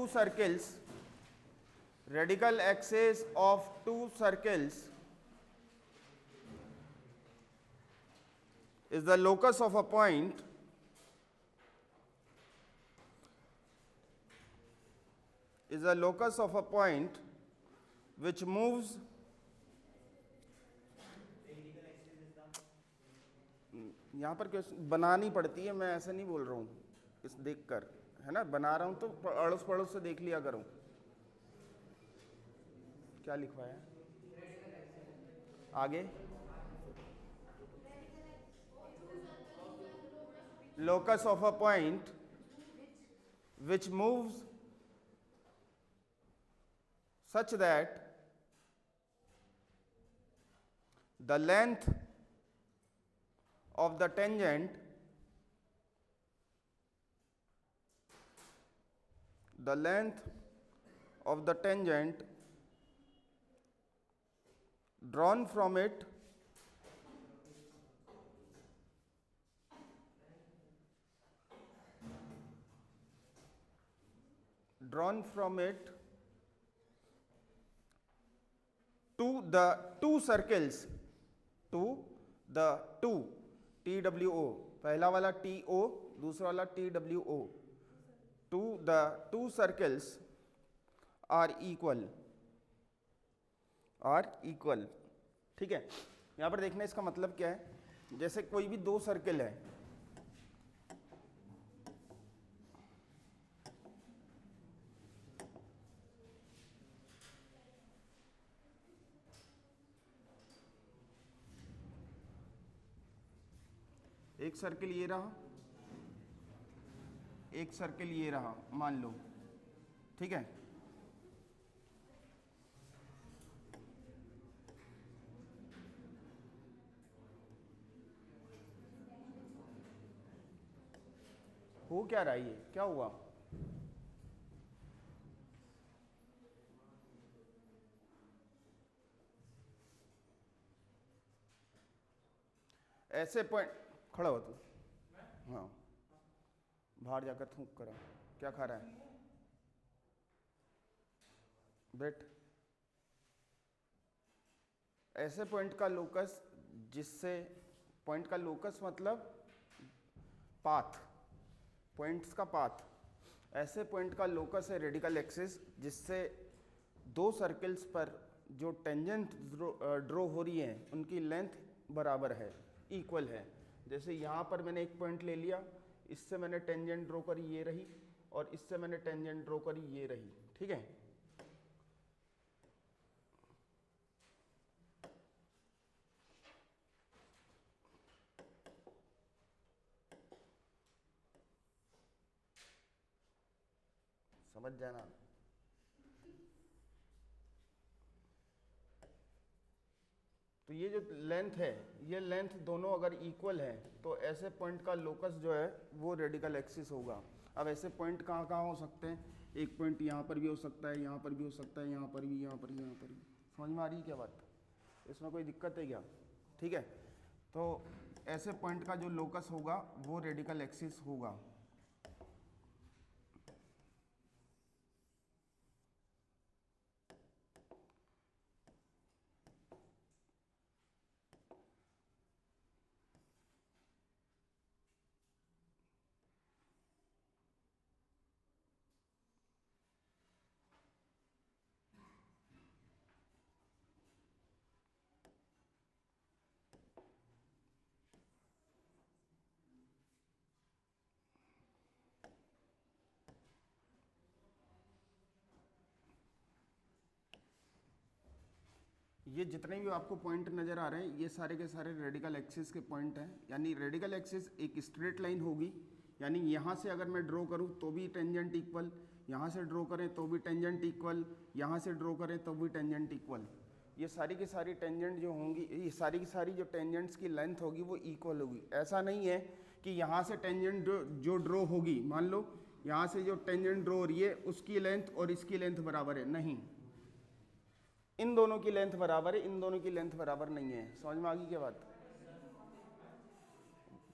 circles, radical axis of two circles is the locus of a point which moves यहाँ पर question बनानी पड़ती है, मैं ऐसे नहीं बोल रहा हूँ, इस देखकर है ना, बना रहा हूँ तो अड़ोस पड़ोस से देख लिया करूँ क्या लिखवाया है आगे। Locus of a point which moves such that the length of the tangent drawn from it to the two circles, TWO, पहला वाला TO, दूसरा वाला TWO, to the two circles are equal, ठीक है। यहाँ पर देखना इसका मतलब क्या है, जैसे कोई भी दो सर्कल है, एक सर्कल ये रहा, एक सर्कल ये रहा, मान लो, ठीक है। हो क्या रहा है, ये क्या हुआ, ऐसे पॉइंट, खड़ा हो तू, हाँ बाहर जाकर थूक करा, क्या खा रहा है, बैठ। ऐसे पॉइंट का लोकस, जिससे पॉइंट का लोकस मतलब पाथ, पॉइंट्स का पाथ, ऐसे पॉइंट का लोकस है रेडिकल एक्सिस जिससे दो सर्कल्स पर जो टेंजेंट ड्रॉ हो रही हैं उनकी लेंथ बराबर है, इक्वल है। जैसे यहाँ पर मैंने एक पॉइंट ले लिया, इससे मैंने टेंजेंट ड्रॉ करी, ये रही, और इससे मैंने टेंजेंट ड्रॉ करी, ये रही, ठीक है। समझ जाना। तो ये जो लेंथ है, ये लेंथ दोनों अगर इक्वल है तो ऐसे पॉइंट का लोकस जो है वो रेडिकल एक्सिस होगा। अब ऐसे पॉइंट कहाँ कहाँ हो सकते हैं, एक पॉइंट यहाँ पर भी हो सकता है, यहाँ पर भी हो सकता है, यहाँ पर भी, यहाँ पर भी, यहाँ पर भी। समझ में आ रही है क्या बात, इसमें कोई दिक्कत है क्या, ठीक है। तो ऐसे पॉइंट का जो लोकस होगा वो रेडिकल एक्सिस होगा। ये जितने भी आपको पॉइंट नज़र आ रहे हैं ये सारे के सारे रेडिकल एक्सिस के पॉइंट हैं। यानी रेडिकल एक्सिस एक स्ट्रेट लाइन होगी, यानी यहाँ से अगर मैं ड्रॉ करूँ तो भी टेंजेंट इक्वल, यहाँ से ड्रॉ करें तो भी टेंजेंट इक्वल, यहाँ से ड्रॉ करें तो भी टेंजेंट इक्वल। ये सारी की सारी टेंजेंट जो होंगी, ये सारी की सारी जो टेंजेंट्स की लेंथ होगी वो इक्वल होगी। ऐसा नहीं है कि यहाँ से टेंजेंट जो ड्रॉ होगी, मान लो यहाँ से जो टेंजेंट ड्रॉ हो रही है उसकी लेंथ और इसकी लेंथ बराबर है, नहीं, इन दोनों की लेंथ बराबर है, इन दोनों की लेंथ बराबर नहीं है। समझ में आ गई क्या बात,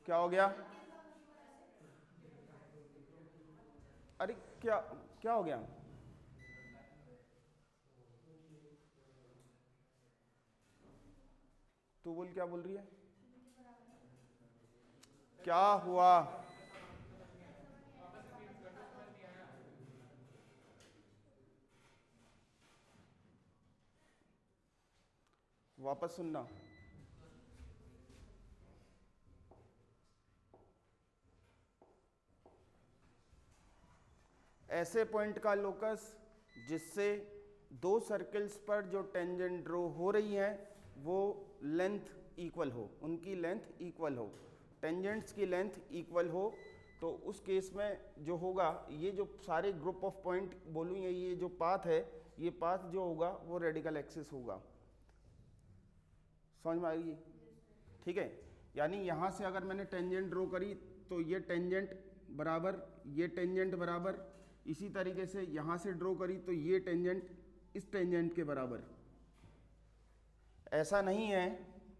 क्या हो गया, अरे क्या क्या हो गया? तू बोल, क्या बोल रही है? क्या हुआ? वापस सुनना। ऐसे पॉइंट का लोकस जिससे दो सर्कल्स पर जो टेंजेंट ड्रॉ हो रही है वो लेंथ इक्वल हो, उनकी लेंथ इक्वल हो, टेंजेंट्स की लेंथ इक्वल हो, तो उस केस में जो होगा, ये जो सारे ग्रुप ऑफ पॉइंट बोलूँ, ये जो पाथ है, ये पाथ जो होगा वो रेडिकल एक्सिस होगा। समझ में आएगी? ठीक है, यानी यहाँ से अगर मैंने टेंजेंट ड्रॉ करी तो ये टेंजेंट बराबर, ये टेंजेंट बराबर, इसी तरीके से यहाँ से ड्रॉ करी तो ये टेंजेंट इस टेंजेंट के बराबर। ऐसा नहीं है,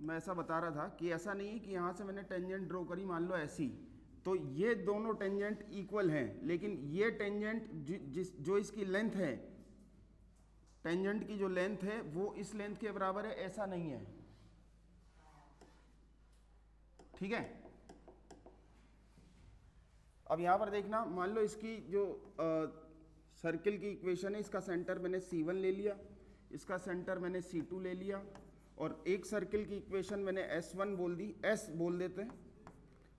मैं ऐसा बता रहा था कि ऐसा नहीं है कि यहाँ से मैंने टेंजेंट ड्रॉ करी मान लो ऐसी, तो ये दोनों टेंजेंट इक्वल हैं, लेकिन ये टेंजेंट जो इसकी लेंथ है, टेंजेंट की जो लेंथ है वो इस लेंथ के बराबर है, ऐसा नहीं है। ठीक है, अब यहां पर देखना, मान लो इसकी जो सर्किल की इक्वेशन है, इसका सेंटर मैंने C1 ले लिया, इसका सेंटर मैंने C2 ले लिया, और एक सर्किल की इक्वेशन मैंने S1 बोल दी, S बोल देते हैं,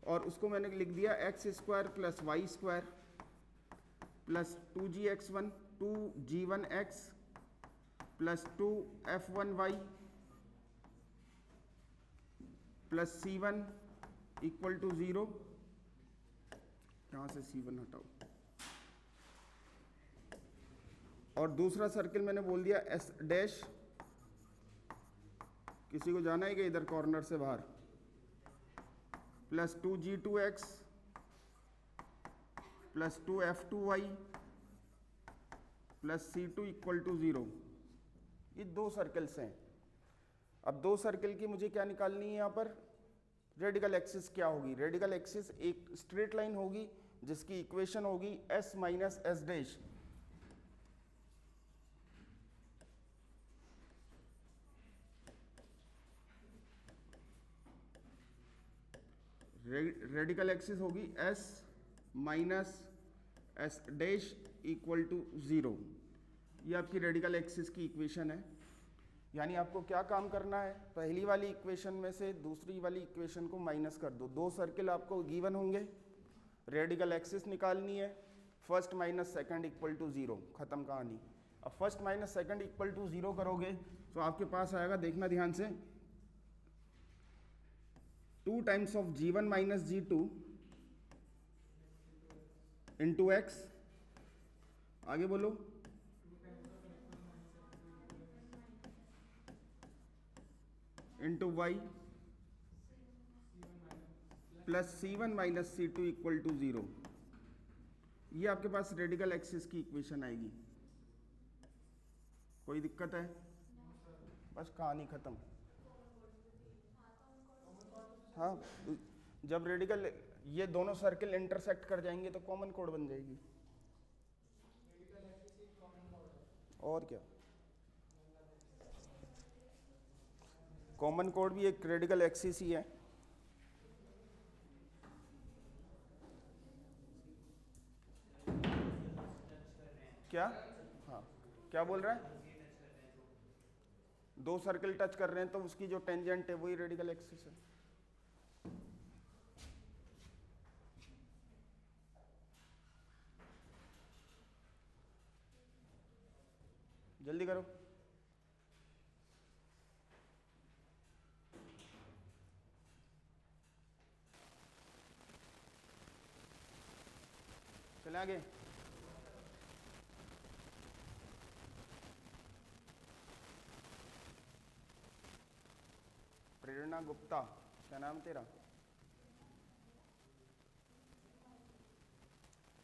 और उसको मैंने लिख दिया x square plus Y square plus 2gx1 2g1x plus 2f1y plus C1 equal to 0। यहाँ से C1 हटाओ, और दूसरा सर्किल मैंने बोल दिया S डैश, किसी को जाना है कि इधर कॉर्नर से बाहर, plus 2g2x plus 2f2y plus C2 equal to 0। ये दो सर्कल्स हैं। अब दो सर्किल की मुझे क्या निकालनी है? यहाँ पर रेडिकल एक्सिस क्या होगी? रेडिकल एक्सिस एक स्ट्रेट लाइन होगी जिसकी इक्वेशन होगी s minus S dash, radical axis होगी s minus S dash equal to 0। ये आपकी रेडिकल एक्सिस की इक्वेशन है। यानी आपको क्या काम करना है? पहली वाली इक्वेशन में से दूसरी वाली इक्वेशन को माइनस कर दो। दो सर्किल आपको गिवन होंगे, रेडिकल एक्सिस निकालनी है, first minus second equal to 0, खत्म कहानी। अब first minus second equal to 0 करोगे तो आपके पास आएगा, देखना ध्यान से, 2 times of g1 minus g2 into X, आगे बोलो, into Y plus C1 minus C2 equal to 0। ये आपके पास रेडिकल एक्सिस की इक्वेशन आएगी। कोई दिक्कत है? बस कहानी खत्म। हाँ, जब रेडिकल ये दोनों सर्किल इंटरसेक्ट कर जाएंगे तो कॉमन कोड बन जाएगी। और क्या, कॉमन कोड भी एक रेडिकल एक्सिस ही है। क्या? हाँ, क्या बोल रहा है? दो सर्किल टच कर रहे हैं तो उसकी जो टेंजेंट है वही रेडिकल एक्सिस है। जल्दी करो। चले आगे। प्रेरणा गुप्ता, क्या नाम तेरा?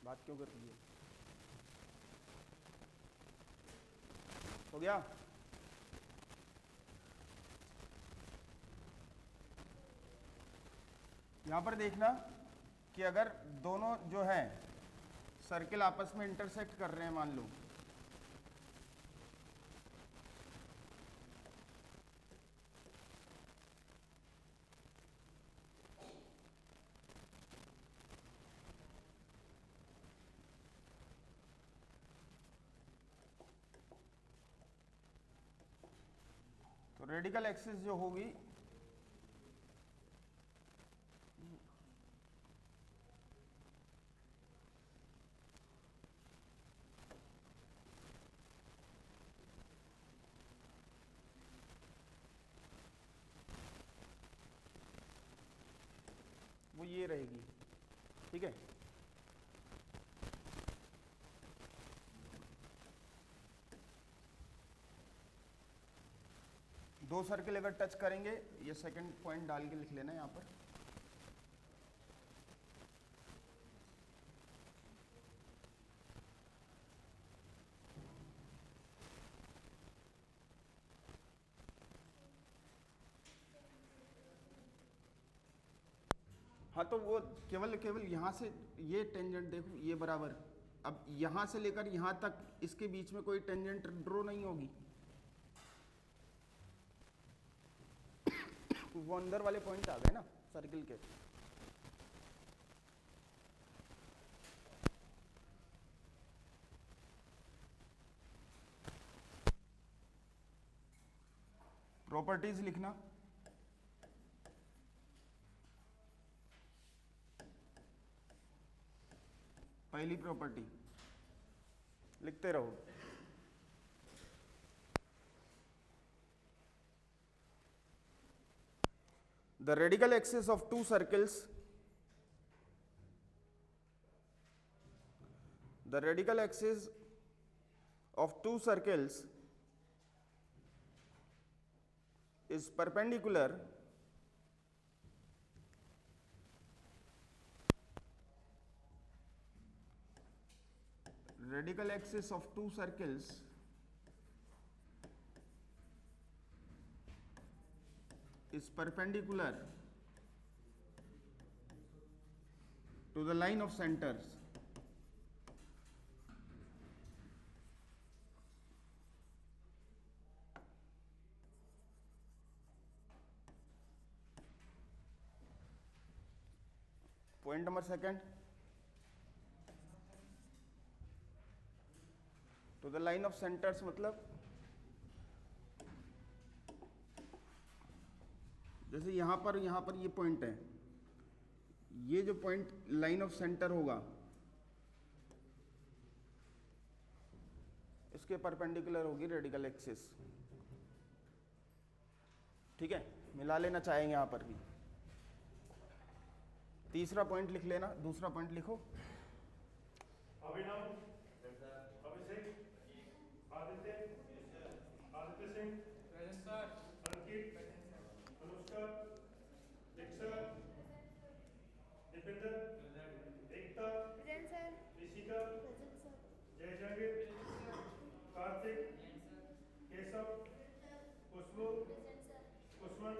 बात क्यों कर रही है? हो गया? यहां पर देखना कि अगर दोनों जो हैं सर्किल आपस में इंटरसेक्ट कर रहे हैं मान लो, तो रेडिकल एक्सिस जो होगी वो ये रहेगी, ठीक है। दो सर्किल अगर टच करेंगे, ये सेकंड पॉइंट डाल के लिख लेना यहाँ पर, हाँ तो वो केवल यहाँ से ये टेंजेंट देखो, ये बराबर, अब यहाँ से लेकर यहाँ तक इसके बीच में कोई टेंजेंट ड्रॉ नहीं होगी, वो अंदर वाले पॉइंट आ गए ना सर्किल के। प्रॉपर्टीज लिखना, पहली प्रॉपर्टी लिखते रहो, the radical axis of two circles, the radical axis of two circles is perpendicular radical axis of two circles is perpendicular to the line of centers. Point number second, to the line of centers मतलब जैसे यहाँ पर ये point है, ये जो point line of centre होगा इसके परपेंडिकुलर होगी रेडिकल एक्सिस, ठीक है। मिला लेना चाहेंगे यहाँ पर भी। तीसरा पॉइंट लिख लेना, दूसरा पॉइंट लिखो। अभिनव, अभिषेक, आदित्य, आदित्य सिंह, अंकित, अनुष्का, दीक्षा, दीपेंद्र, एकता, ऋषिका, जय जहांगीर, कार्तिक, केशव, खुशबू, कुसुमन,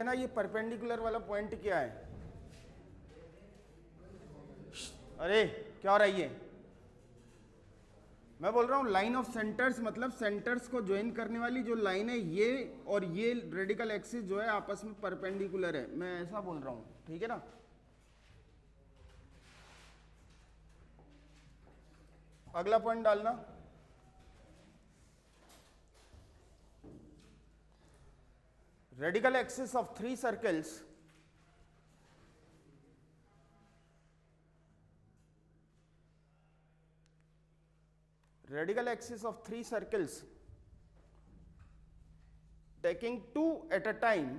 ना ये परपेंडिकुलर वाला पॉइंट क्या है? अरे क्या हो रहा है ये? मैं बोल रहा हूँ लाइन ऑफ सेंटर्स मतलब सेंटर्स को ज्वाइन करने वाली जो लाइन है, ये और ये रेडिकल एक्सिस जो है आपस में परपेंडिकुलर है, मैं ऐसा बोल रहा हूँ, ठीक है ना। अगला पॉइंट डालना, radical axis of three circles taking two at a time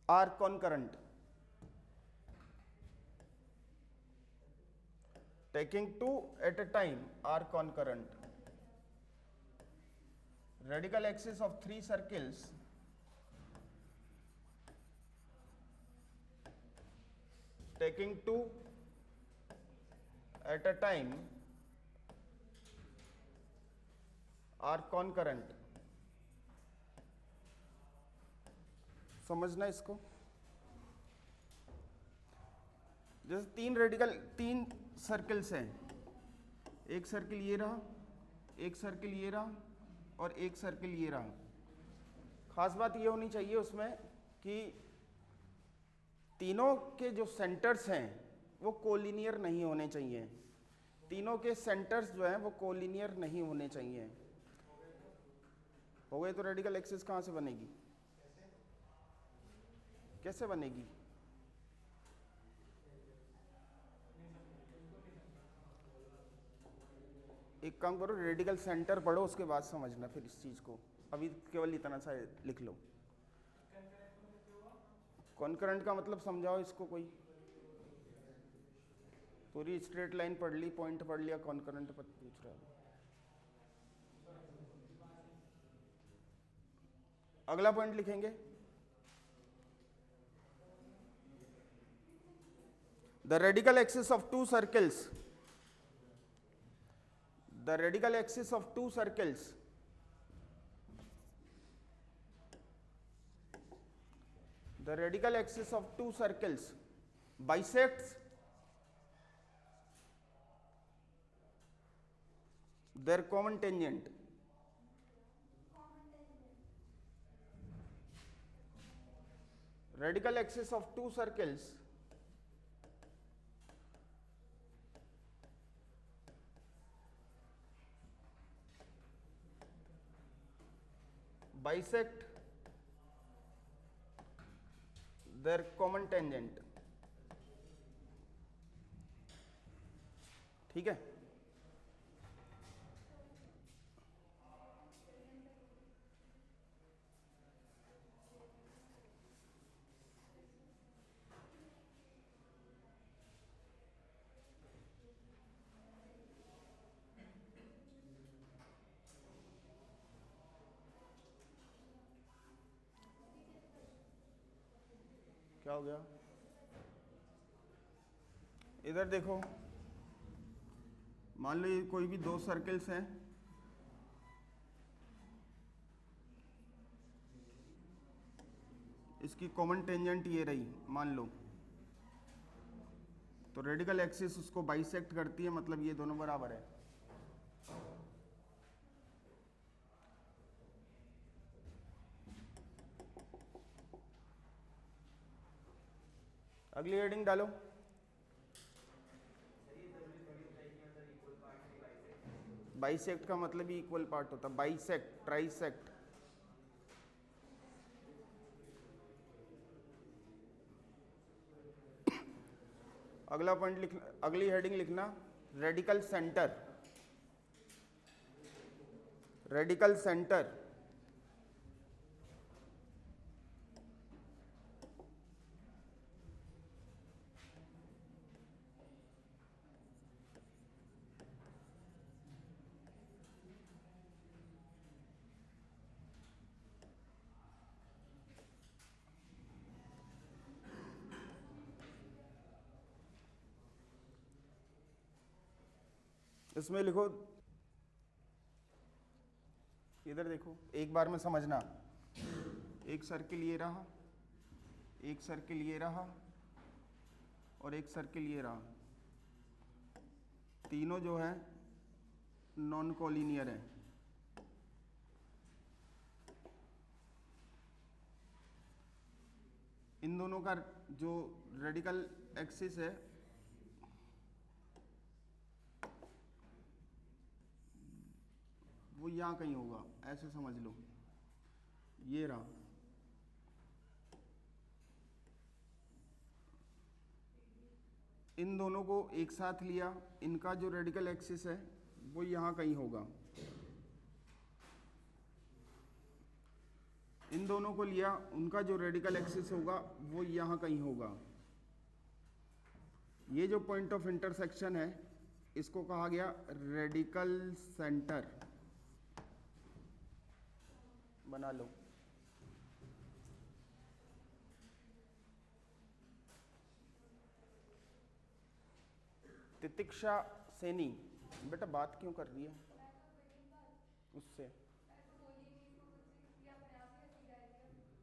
are concurrent. Taking two at a time are concurrent. Radical axis of three circles taking two at a time are concurrent. समझना इसको। जैसे तीन circles हैं, एक circle ये रहा, एक circle ये रहा और एक सर्किल ये रहा। खास बात ये होनी चाहिए उसमें कि तीनों के जो सेंटर्स हैं वो कोलिनियर नहीं होने चाहिए। तीनों के सेंटर्स जो हैं वो कोलिनियर नहीं होने चाहिए। हो गए तो रेडिकल एक्सिस कहाँ से बनेगी, कैसे बनेगी? एक काम करो, रेडिकल सेंटर पढ़ो, उसके बाद समझना फिर इस चीज को। अभी केवल इतना सा लिख लो। कॉन्करेंट का मतलब समझाओ इसको कोई। पूरी स्ट्रेट लाइन पढ़ ली, पॉइंट पढ़ लिया, कॉन्करेंट पर पूछ रहा है। अगला पॉइंट लिखेंगे, the radical axis of to circles, the radical axis of two circles bisects their common tangent. Radical axis of two circles bisect their common tangent. ठीक है। क्या हो गया? इधर देखो, मान लो ये कोई भी दो सर्कल्स हैं, इसकी कॉमन टेंजेंट ये रही मान लो, तो रेडिकल एक्सिस उसको बाइसेक्ट करती है, मतलब ये दोनों बराबर है। अगली हेडिंग डालो। बाइसेक्ट का मतलब ही इक्वल पार्ट होता है, बाइसेक्ट, ट्राइसेक्ट। अगला पॉइंट लिखना, अगली हेडिंग लिखना, रेडिकल सेंटर। रेडिकल सेंटर इसमें लिखो, इधर देखो, एक बार में समझना। एक सर्किल ये रहा, एक सर्किल ये रहा और एक सर्किल ये रहा। तीनों जो है नॉन कोलिनियर है। इन दोनों का जो रेडिकल एक्सिस है वो यहाँ कहीं होगा, ऐसे समझ लो, ये रहा। इन दोनों को एक साथ लिया, इनका जो रेडिकल एक्सिस है वो यहाँ कहीं होगा। इन दोनों को लिया, उनका जो रेडिकल एक्सिस होगा वो यहाँ कहीं होगा। ये जो पॉइंट ऑफ इंटरसेक्शन है इसको कहा गया रेडिकल सेंटर। बना लो। तितिक्षा सेनी, बेटा बात क्यों कर रही है उससे?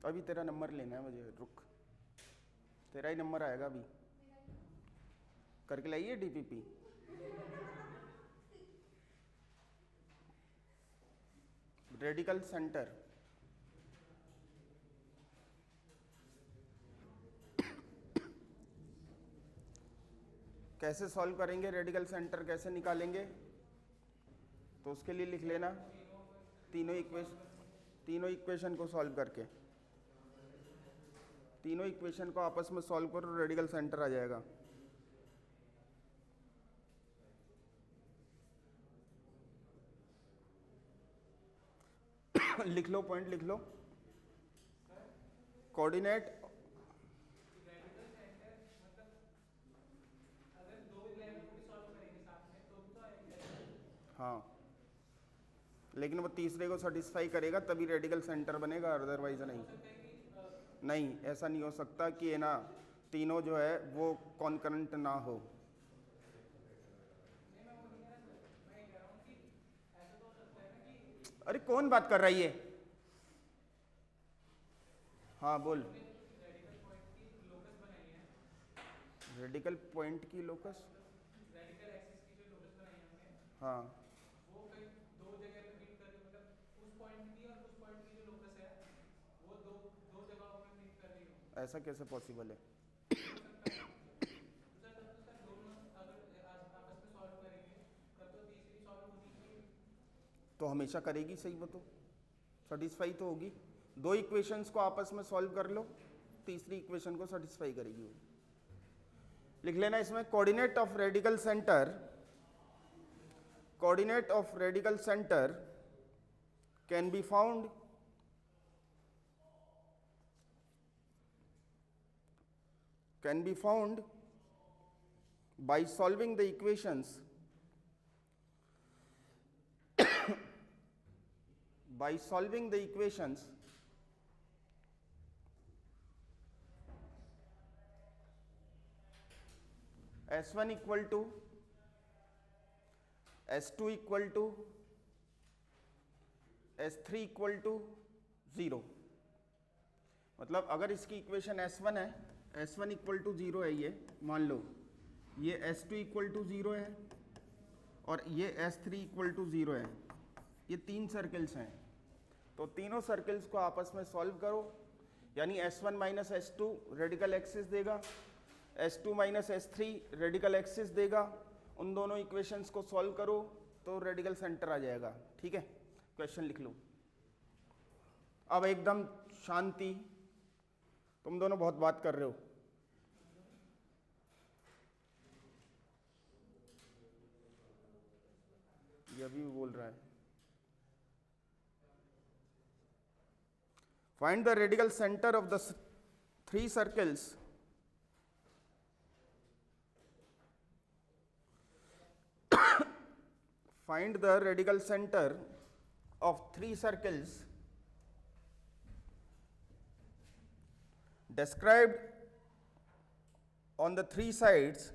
अभी तेरा नंबर लेना है मुझे, रुक, तेरा ही नंबर आएगा अभी। करके लाइए डीपीपी। रेडिकल सेंटर, कैसे सॉल्व करेंगे, रेडिकल सेंटर कैसे निकालेंगे, तो उसके लिए लिख लेना तीनों इक्वेशन को सॉल्व करके, तीनों इक्वेशन को आपस में सॉल्व करो, रेडिकल सेंटर आ जाएगा। लिख लो, पॉइंट लिख लो। कोऑर्डिनेट, हाँ, लेकिन वो तीसरे को सेटिस्फाई करेगा तभी रेडिकल सेंटर बनेगा, अदरवाइज नहीं। नहीं, ऐसा नहीं हो सकता कि है ना तीनों जो है वो कॉन्करेंट ना हो। अरे कौन बात कर रही है? हाँ बोल। रेडिकल पॉइंट की लोकस, रेडिकल एक्सिस की जो लोकस बनाई है हमने, हाँ, वो कहीं दो जगह पे मीट कर रही, मतलब उस पॉइंट की और उस पॉइंट की जो लोकस है वो दो दो जगहों पे मीट कर रही हो। ऐसा कैसे पॉसिबल है? हो सकता है तो सर, तब तो सर दोनों अगर आपस में सॉल्व करेंगे तब तो तीसरी सॉल्व होनी चाहिए। तो हमेशा करेगी सही, वो तो सेटिस्फाई तो होगी। दो इक्वेशंस को आपस में सॉल्व कर लो, तीसरी इक्वेशन को सेटिस्फाई करेगी वो। लिख लेना इसमें coordinate of radical centre, coordinate of radical centre can be found by solving the equations by solving the equations S1 equal to S2 equal to S3 equal to 0। मतलब अगर इसकी इक्वेशन S1 है, S1 equal to 0 है, ये मान लो, ये S2 equal to 0 है और ये S3 इक्वल टू 0 है, ये तीन सर्कल्स हैं, तो तीनों सर्कल्स को आपस में सॉल्व करो, यानी S1 minus S2 radical axis देगा, S2 minus S3 radical axis देगा, उन दोनों इक्वेशंस को सॉल्व करो तो रेडिकल सेंटर आ जाएगा। ठीक है, क्वेश्चन लिख लो। अब एकदम शांति, तुम दोनों बहुत बात कर रहे हो। ये अभी भी बोल रहा है। Find the radical centre of the three circles find the radical center of three circles described on the three sides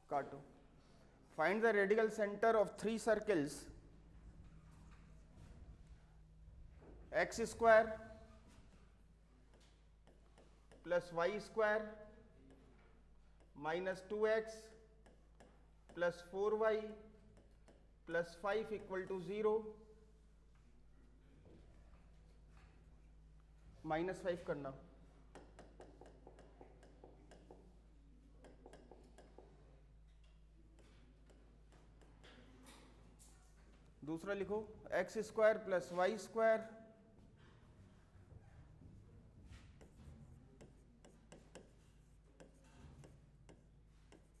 काटो। Find the radical center of three circles x square plus y square minus 2x plus 4y plus 5 equal to 0, minus 5 करना। दूसरा लिखो X square plus Y square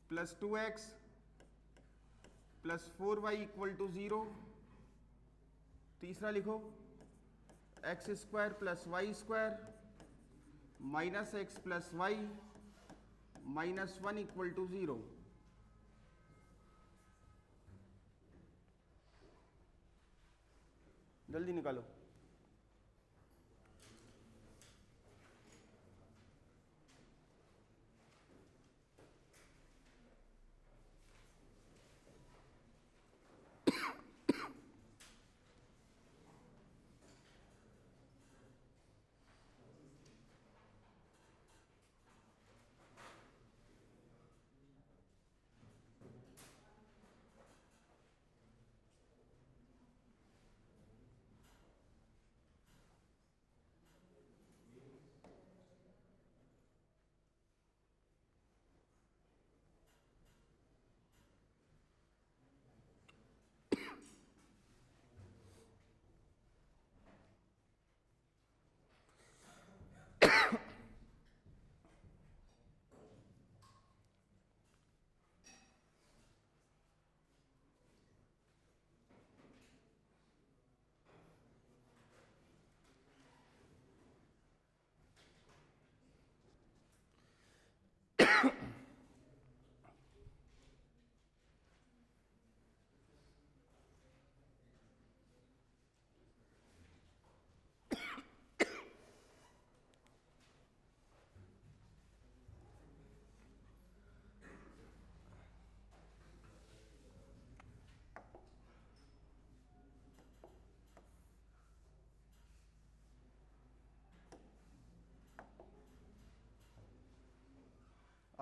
plus 2x plus 4y equal to 0। तीसरा लिखो X square plus Y square minus X plus Y minus 1 equal to 0। जल्दी निकालो।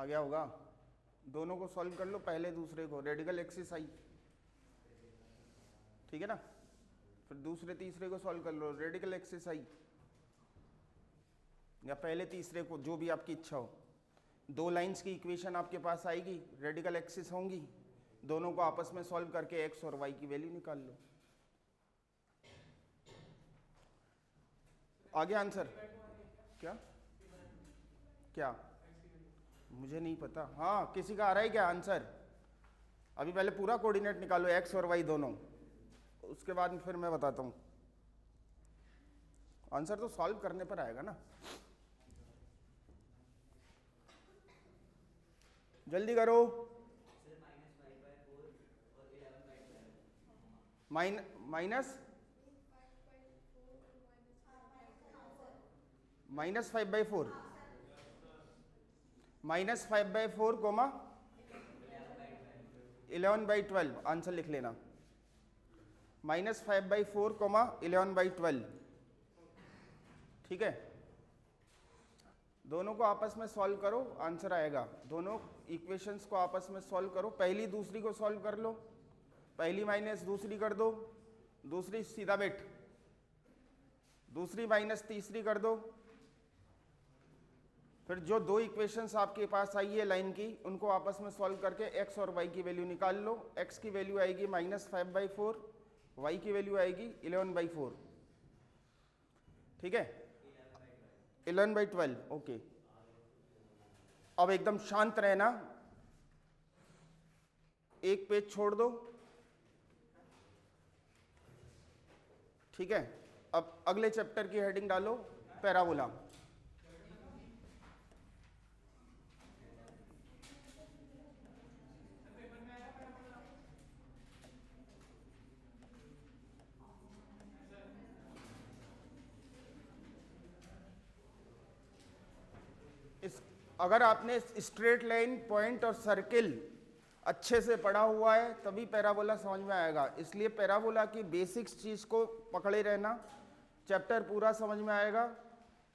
आ गया होगा। दोनों को सॉल्व कर लो, पहले दूसरे को, रेडिकल एक्सिस आई, ठीक है ना, फिर दूसरे तीसरे को सॉल्व कर लो, रेडिकल एक्सिस आई, या पहले तीसरे को, जो भी आपकी इच्छा हो। दो लाइंस की इक्वेशन आपके पास आएगी, रेडिकल एक्सिस होंगी, दोनों को आपस में सॉल्व करके एक्स और वाई की वैल्यू निकाल लो। आगे आंसर क्या क्या मुझे नहीं पता। हाँ, किसी का आ रहा है क्या आंसर? अभी पहले पूरा कोऑर्डिनेट निकालो, एक्स और वाई दोनों, उसके बाद फिर मैं बताता हूँ। आंसर तो सॉल्व करने पर आएगा ना, जल्दी करो। माइनस -5/4, -5/4 कोमा 11/12, आंसर लिख लेना, -5/4 कोमा 11/12, ठीक है। दोनों को आपस में सॉल्व करो, आंसर आएगा। दोनों इक्वेशंस को आपस में सॉल्व करो, पहली दूसरी को सॉल्व कर लो, पहली माइनस दूसरी कर दो, दूसरी सीधा बेट, दूसरी माइनस तीसरी कर दो, फिर जो दो इक्वेशंस आपके पास आई है लाइन की, उनको आपस में सॉल्व करके एक्स और वाई की वैल्यू निकाल लो। एक्स की वैल्यू आएगी -5/4, वाई की वैल्यू आएगी 11/4, ठीक है, 11/12, ओके। अब एकदम शांत रहना, एक पेज छोड़ दो, ठीक है। अब अगले चैप्टर की हेडिंग डालो, पैराबोला। अगर आपने स्ट्रेट लाइन, पॉइंट और सर्किल अच्छे से पढ़ा हुआ है तभी पैराबोला समझ में आएगा। इसलिए पैराबोला की बेसिक्स चीज को पकड़े रहना, चैप्टर पूरा समझ में आएगा।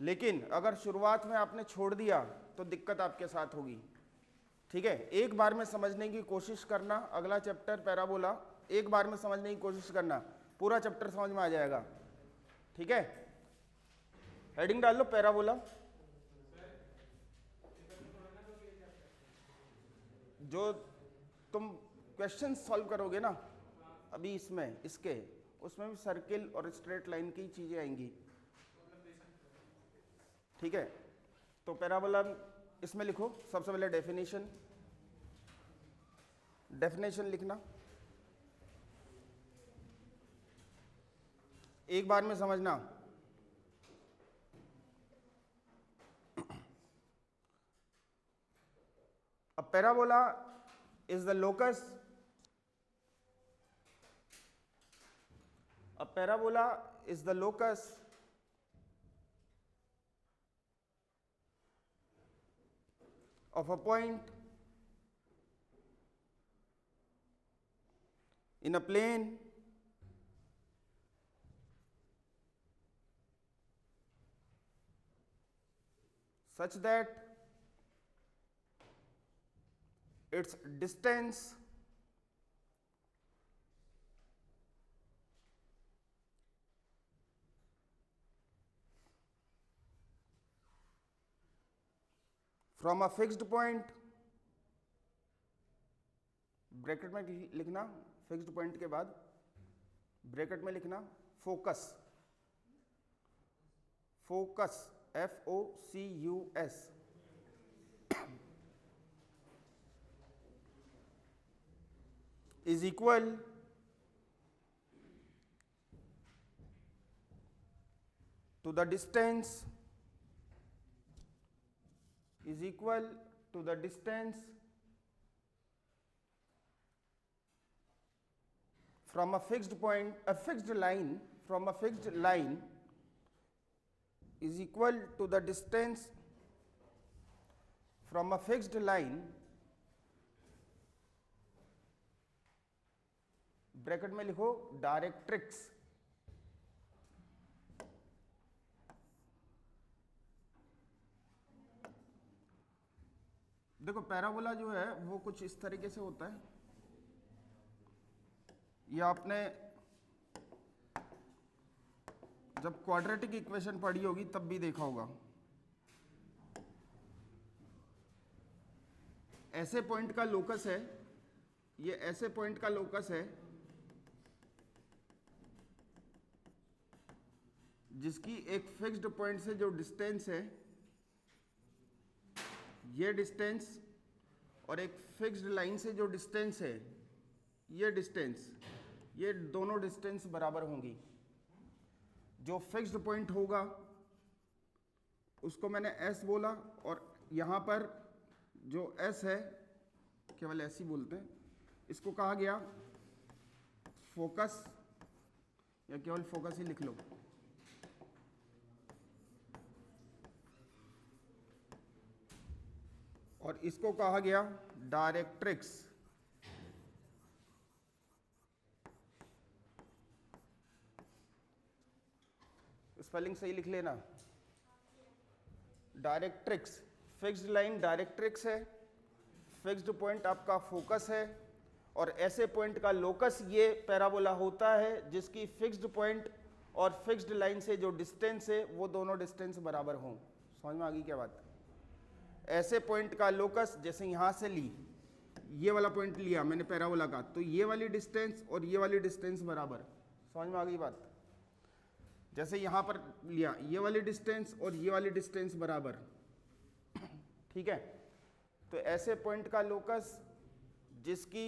लेकिन अगर शुरुआत में आपने छोड़ दिया तो दिक्कत आपके साथ होगी, ठीक है। एक बार में समझने की कोशिश करना, अगला चैप्टर पैराबोला एक बार में समझने की कोशिश करना, पूरा चैप्टर समझ में आ जाएगा, ठीक है। हेडिंग डाल लो पैराबोला। जो तुम क्वेश्चन सॉल्व करोगे ना अभी इसमें, इसके उसमें भी सर्किल और स्ट्रेट लाइन की चीजें आएंगी, ठीक है। तो पैराबोला इसमें लिखो, सबसे पहले डेफिनेशन, डेफिनेशन लिखना, एक बार में समझना। A parabola is the locus. A parabola is the locus of a point in a plane such that its distance from a fixed point, bracket में लिखना, फिक्स्ड पॉइंट के बाद ब्रैकेट में लिखना focus, focus FOCUS, is equal to the distance, is equal to the distance from a fixed point, a fixed line, from a fixed line is equal to the distance from a fixed line, bracket में लिखो directrix, देखो parabola जो है वो कुछ इस तरीके से होता है, ये आपने जब क्वाड्रेटिक इक्वेशन पढ़ी होगी तब भी देखा होगा। ऐसे पॉइंट का लोकस है, ये ऐसे पॉइंट का लोकस है जिसकी एक फिक्स्ड पॉइंट से जो डिस्टेंस है, ये डिस्टेंस, और एक फिक्स्ड लाइन से जो डिस्टेंस है, ये डिस्टेंस, ये दोनों डिस्टेंस बराबर होंगी। जो फिक्स्ड पॉइंट होगा उसको मैंने S बोला, और यहाँ पर जो S है केवल S ही बोलते हैं, इसको कहा गया फोकस, या केवल फोकस ही लिख लो। और इसको कहा गया डायरेक्ट्रिक्स। स्पेलिंग सही लिख लेना। डायरेक्ट्रिक्स, फिक्स्ड लाइन डायरेक्ट्रिक्स है, फिक्स्ड पॉइंट आपका फोकस है, और ऐसे पॉइंट का लोकस ये पैराबोला होता है जिसकी फिक्स्ड पॉइंट और फिक्स्ड लाइन से जो डिस्टेंस है वो दोनों डिस्टेंस बराबर हों। समझ में आ गई क्या बात? ऐसे पॉइंट का लोकस, जैसे यहां से ली, ये वाला पॉइंट लिया मैंने पैराबोला का, तो ये वाली डिस्टेंस और ये वाली डिस्टेंस बराबर। समझ में आ गई बात? जैसे यहां पर लिया, ये वाली डिस्टेंस और ये वाली डिस्टेंस बराबर, ठीक है। तो ऐसे पॉइंट का लोकस जिसकी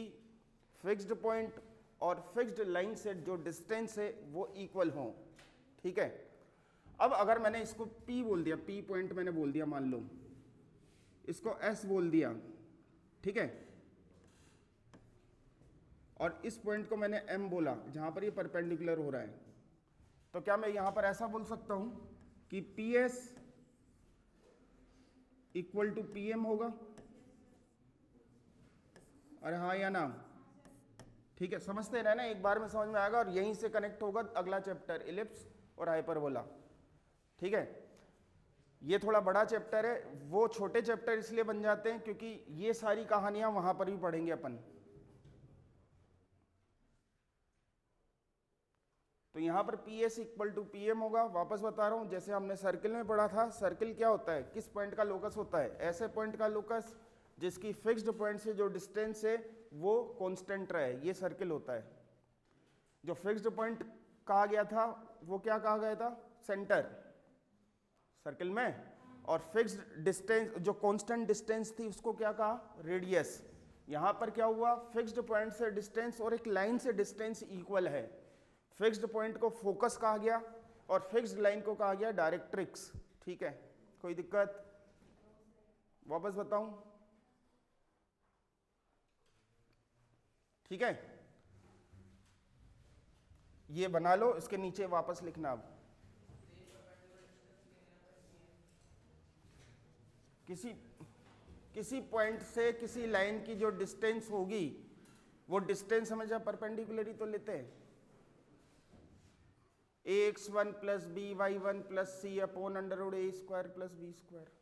फिक्स्ड पॉइंट और फिक्स्ड लाइन से जो डिस्टेंस है वो इक्वल हो, ठीक है। अब अगर मैंने इसको P बोल दिया, P पॉइंट मैंने बोल दिया, मान लो इसको S बोल दिया, ठीक है, और इस पॉइंट को मैंने M बोला जहां पर ये परपेंडिकुलर हो रहा है, तो क्या मैं यहां पर ऐसा बोल सकता हूं कि PS इक्वल टू PM होगा? अरे हाँ या ना? ठीक है, समझते रहना, एक बार में समझ में आएगा, और यहीं से कनेक्ट होगा अगला चैप्टर, इलिप्स और हाइपरबोला, ठीक है। ये थोड़ा बड़ा चैप्टर है, वो छोटे चैप्टर इसलिए बन जाते हैं क्योंकि ये सारी कहानियां वहां पर भी पढ़ेंगे अपन। तो यहां पर PS इक्वल टू PM होगा। वापस बता रहा हूं, जैसे हमने सर्किल में पढ़ा था, सर्किल क्या होता है, किस पॉइंट का लोकस होता है? ऐसे पॉइंट का लोकस जिसकी फिक्स्ड पॉइंट से जो डिस्टेंस है वो कांस्टेंट रहे, ये सर्किल होता है। जो फिक्स्ड पॉइंट कहा गया था वो क्या कहा गया था? सेंटर सर्किल में। और फिक्स्ड डिस्टेंस, जो कांस्टेंट डिस्टेंस थी, उसको क्या कहा? रेडियस। यहां पर क्या हुआ? फिक्स्ड पॉइंट से डिस्टेंस और एक लाइन से डिस्टेंस इक्वल है। फिक्स्ड पॉइंट को फोकस कहा गया और फिक्स्ड लाइन को कहा गया डायरेक्ट्रिक्स, ठीक है। कोई दिक्कत? वापस बताऊं, ठीक है। ये बना लो, इसके नीचे वापस लिखना। अब किसी पॉइंट से किसी लाइन की जो डिस्टेंस होगी वो डिस्टेंस हमेशा परपेंडिकुलर ही तो लेते हैं। ax1 plus by1 plus c upon under root a square plus b square.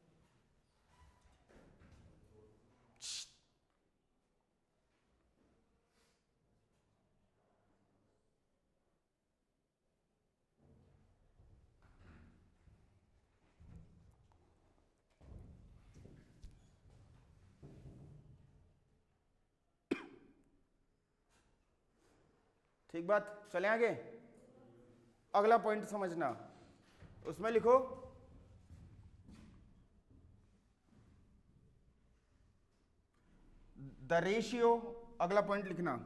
ठीक बात, चले आगे। अगला पॉइंट समझना, उसमें लिखो द रेशियो। अगला पॉइंट लिखना,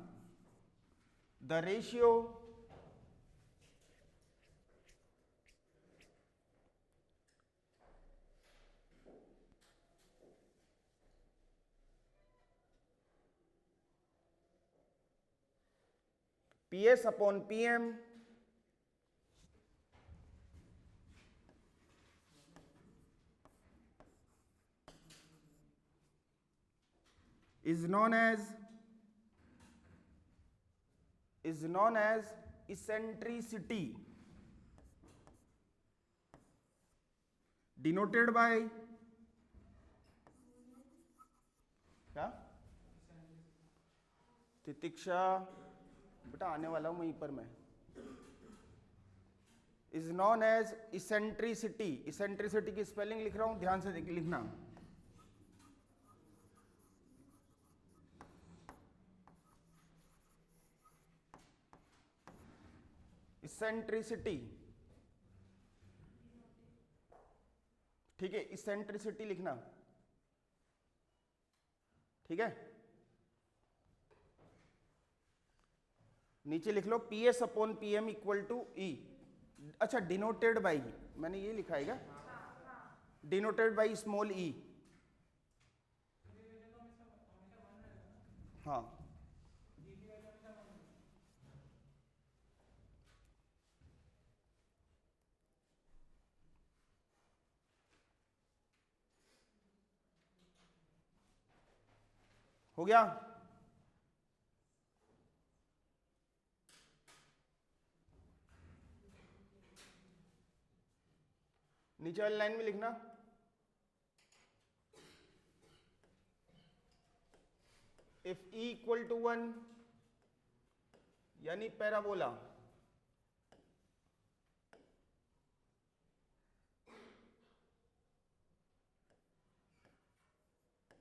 the ratio PS upon PM is known as eccentricity, denoted by क्या तितिक्षा बेटा आने वाला हूं वहीं पर मैं। Is known as eccentricity, eccentricity की स्पेलिंग लिख रहा हूं, ध्यान से लिखना। इसेंट्रिसिटी, ठीक है, इसेंट्रिसिटी लिखना, ठीक है। नीचे लिख लो P S upon P M equal to E. अच्छा, डिनोटेड बाई, मैंने ये लिखा है क्या? Denoted by small E. हाँ, हो गया। नीचे वाली लाइन में लिखना इफ ई इक्वल टू 1 यानी parabola,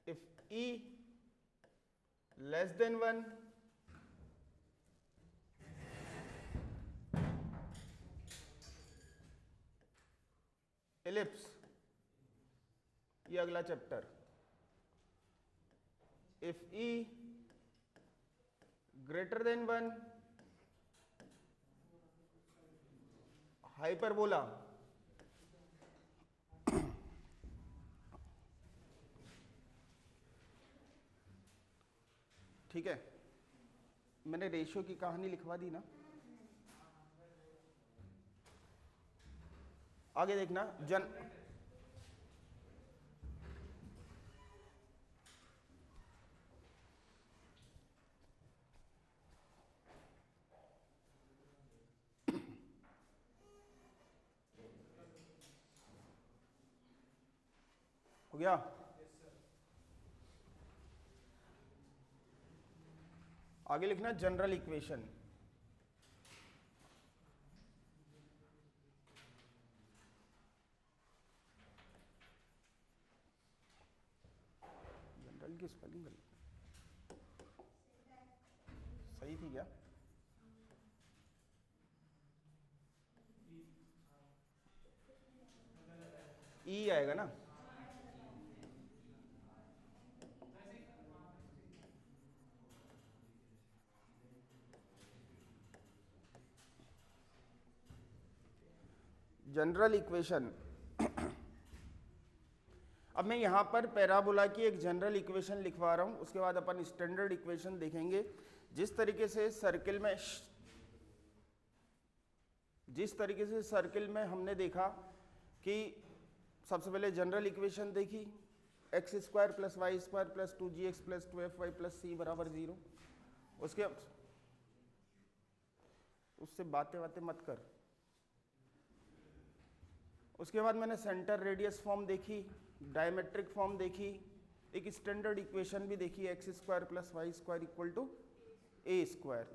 if E less than 1 ellipse, ये अगला chapter. If E greater than 1 hyperbola, ठीक है। मैंने रेशियो की कहानी लिखवा दी ना। आगे देखना हो गया। आगे लिखना जनरल इक्वेशन। जनरल की स्पेलिंग सही थी क्या? ई आएगा ना। General equation. अब मैं यहां पर पैराबोला की एक जनरल इक्वेशन लिखवा रहा हूं, उसके बाद अपन स्टैंडर्ड इक्वेशन देखेंगे। जिस तरीके से सर्किल में हमने देखा कि सबसे पहले जनरल इक्वेशन देखी X square plus Y square plus 2gx plus 2fy plus c बराबर 0। उससे बातें मत कर। उसके बाद मैंने सेंटर रेडियस फॉर्म देखी, डायमेट्रिक फॉर्म देखी, एक स्टैंडर्ड इक्वेशन भी देखी X square plus Y square equal to A square,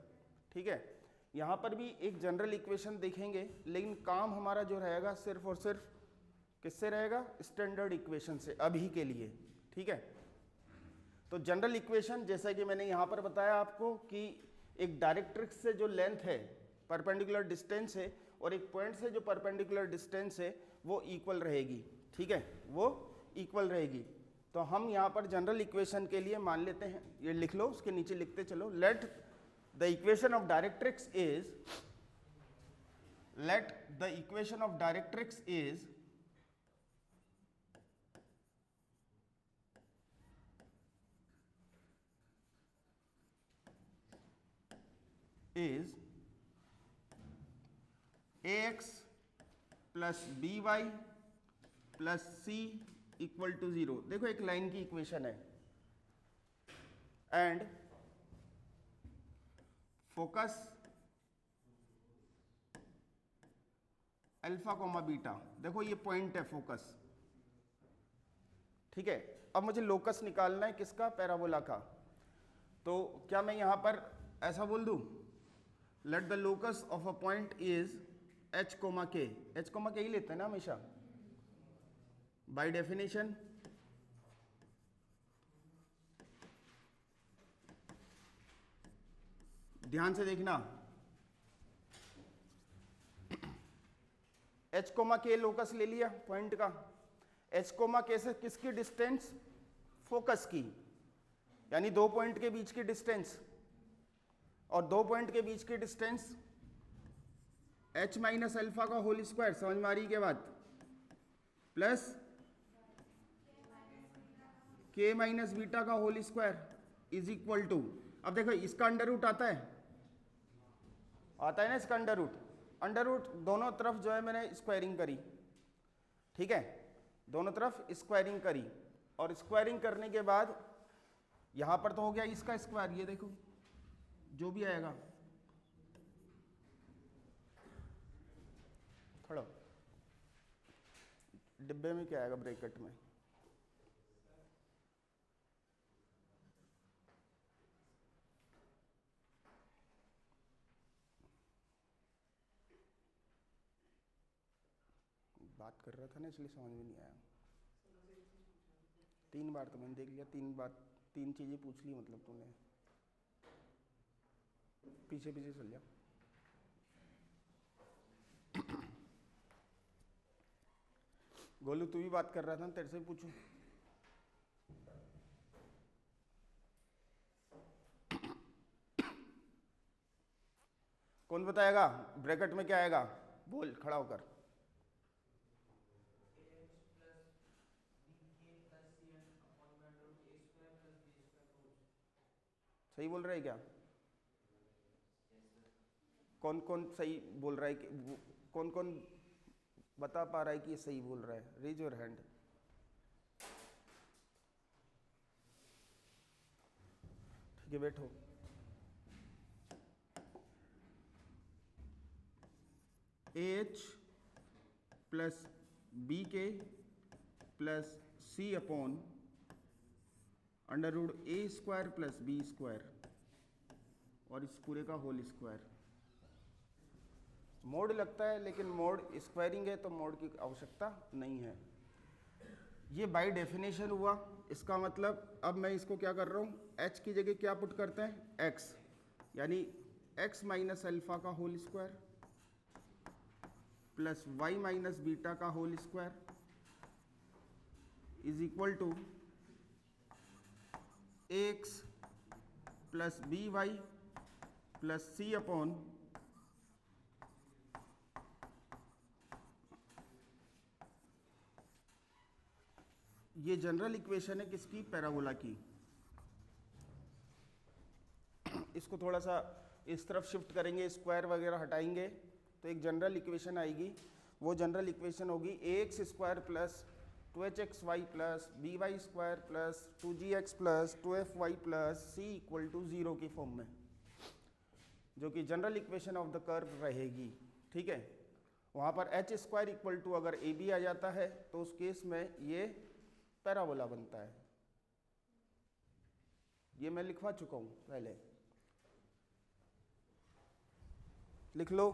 ठीक है। यहाँ पर भी एक जनरल इक्वेशन देखेंगे, लेकिन काम हमारा जो रहेगा सिर्फ और सिर्फ किससे रहेगा? स्टैंडर्ड इक्वेशन से अभी के लिए, ठीक है। तो जनरल इक्वेशन जैसा कि मैंने यहाँ पर बताया आपको कि एक डायरेक्ट्रिक्स से जो लेंथ है, परपेंडिकुलर डिस्टेंस है, और एक पॉइंट से जो परपेंडिकुलर डिस्टेंस है वो इक्वल रहेगी, ठीक है, वो इक्वल रहेगी। तो हम यहाँ पर जनरल इक्वेशन के लिए मान लेते हैं, ये लिख लो, उसके नीचे लिखते चलो, let the equation of directrix is ax plus B Y plus C equal to 0। देखो एक लाइन की इक्वेशन है, and focus alpha comma beta. देखो ये पॉइंट है फोकस, ठीक है, अब मुझे लोकस निकालना है किसका, पैराबोला का। तो क्या मैं यहाँ पर ऐसा बोल दूँ, let the locus of a point is h, k। h, k ही लेते हैं ना हमेशा बाय डेफिनेशन। ध्यान से देखना, h, k लोकस ले लिया पॉइंट का। h, k से किसकी डिस्टेंस, फोकस की, यानी दो पॉइंट के बीच की डिस्टेंस, और दो पॉइंट के बीच की डिस्टेंस h माइनस अल्फा का होल स्क्वायर, समझ में आ रही के बाद, प्लस k माइनस बीटा का whole square is equal to, अब देखो इसका अंडर रूट आता है ना इसका अंडर रूट दोनों तरफ जो है मैंने स्क्वायरिंग करी, ठीक है, दोनों तरफ स्क्वायरिंग करी, और स्क्वायरिंग करने के बाद यहां पर तो हो गया इसका स्क्वायर, ये देखो जो भी आएगा, खड़ो डिब्बे में क्या आएगा ब्रैकेट में, बात कर रहा था ना इसलिए समझ में नहीं आया। 3 बार तो मैंने देख लिया, 3 चीजें पूछ ली, मतलब तूने पीछे पीछे चल जा। गोलू तू भी बात कर रहा था ना, तेरे से पूछूं। कौन बताएगा ब्रैकेट में क्या आएगा, बोल खड़ा होकर। सही बोल रहा है क्या, कौन कौन सही बोल रहा है कि कौन कौन बता पा रहा है कि ये सही बोल रहा है, रेज योर हैंड। ठीक है बैठो। एच प्लस बी के plus C upon under root ए स्क्वायर प्लस बी स्क्वायर और इस पूरे का होल स्क्वायर। मोड लगता है लेकिन मोड स्क्वायरिंग है तो मोड की आवश्यकता नहीं है। ये बाय डेफिनेशन हुआ, इसका मतलब अब मैं इसको क्या कर रहा हूँ, h की जगह क्या पुट करते हैं, x, यानी x माइनस अल्फा का whole square plus y minus beta का whole square is equal to ax plus B Y plus C upon ये जनरल इक्वेशन है किसकी, पैराबोला की। इसको थोड़ा सा इस तरफ शिफ्ट करेंगे, स्क्वायर वगैरह हटाएंगे तो एक जनरल इक्वेशन आएगी। वो जनरल इक्वेशन होगी ax square plus 2hxy plus by square plus 2gx plus 2fy plus c equal to 0 की फॉर्म में, जो कि general equation of the curve रहेगी। ठीक है, वहाँ पर h स्क्वायर इक्वल टू अगर ए बी आ जाता है तो उस केस में ये पैराबोला बनता है। ये मैं लिखवा चुका हूँ पहले, लिख लो।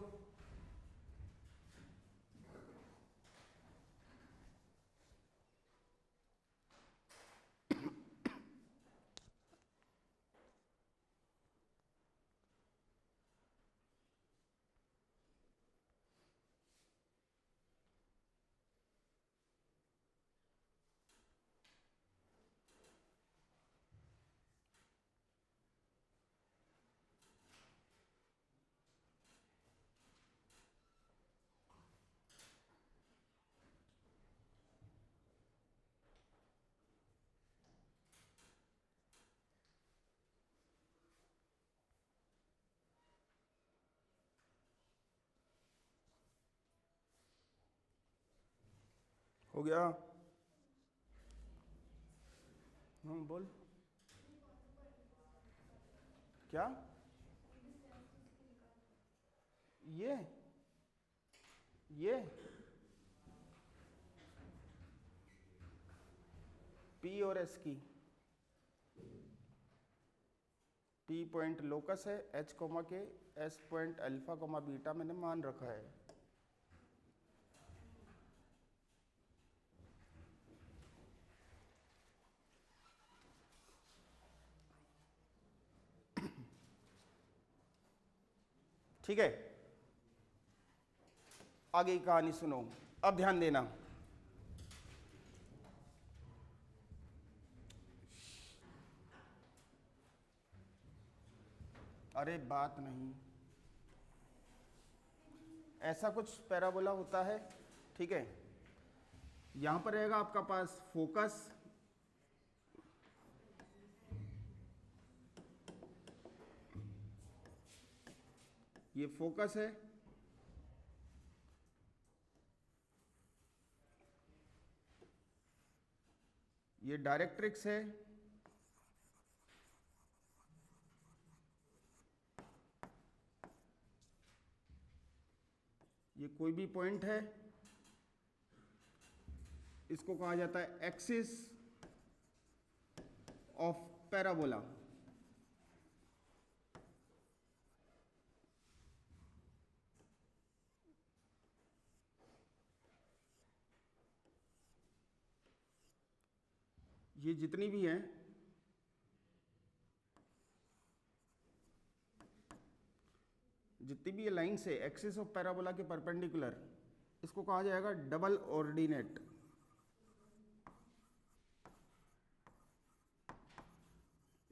हो गया, बोल क्या, ये P और S की, P पॉइंट लोकस है, H कोमा के, S point alpha comma beta मैंने मान रखा है। ठीक है, आगे की कहानी सुनो, अब ध्यान देना। अरे बात नहीं, ऐसा कुछ पैराबोला होता है, ठीक है। यहां पर रहेगा आपका पास फोकस, ये फोकस है, ये डायरेक्ट्रिक्स है, ये कोई भी पॉइंट है, इसको कहा जाता है एक्सिस ऑफ पैराबोला। ये जितनी भी हैं, जितनी भी ये लाइन्स है एक्सिस ऑफ पैराबोला के परपेंडिकुलर, इसको कहा जाएगा डबल ऑर्डिनेट।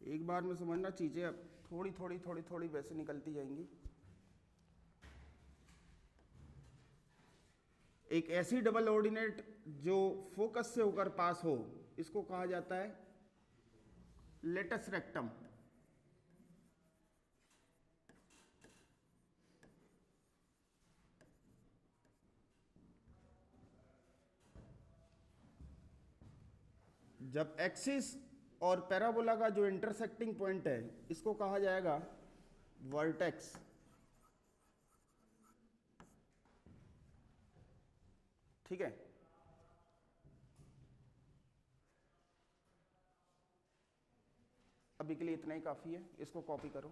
एक बार में समझना, चीजें अब थोड़ी थोड़ी थोड़ी थोड़ी वैसे निकलती जाएंगी। एक ऐसी डबल ऑर्डिनेट जो फोकस से होकर पास हो, इसको कहा जाता है लेटस रेक्टम। जब एक्सिस और पैराबोला का जो इंटरसेक्टिंग पॉइंट है, इसको कहा जाएगा वर्टेक्स। ठीक है, अभी के लिए इतना ही काफी है, इसको कॉपी करो।